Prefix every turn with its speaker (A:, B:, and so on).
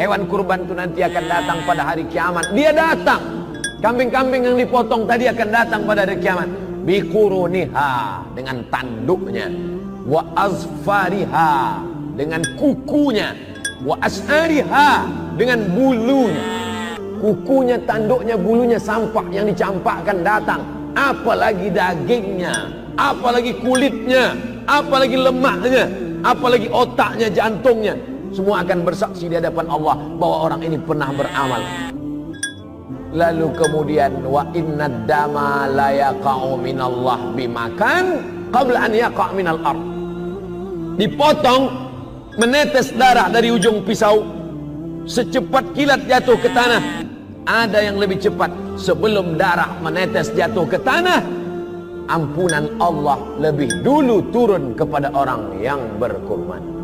A: Hewan kurban itu nanti akan datang pada hari kiamat. Dia datang. Kambing-kambing yang dipotong tadi akan datang pada hari kiamat. Biquruniha, dengan tanduknya. Wa azfariha, dengan kukunya. Wa as'ariha, dengan bulunya. Kukunya, tanduknya, bulunya, sampah yang dicampakkan datang. Apalagi dagingnya, apalagi kulitnya, apalagi lemaknya, apalagi otaknya, jantungnya. Semua akan bersaksi di hadapan Allah bahwa orang ini pernah beramal. Lalu kemudian wa inna dama la yaqa'u minallah bimakan qabla an yaqa' minal ard. Dipotong, menetes darah dari ujung pisau, secepat kilat jatuh ke tanah. Ada yang lebih cepat, sebelum darah menetes jatuh ke tanah, ampunan Allah lebih dulu turun kepada orang yang berkurban.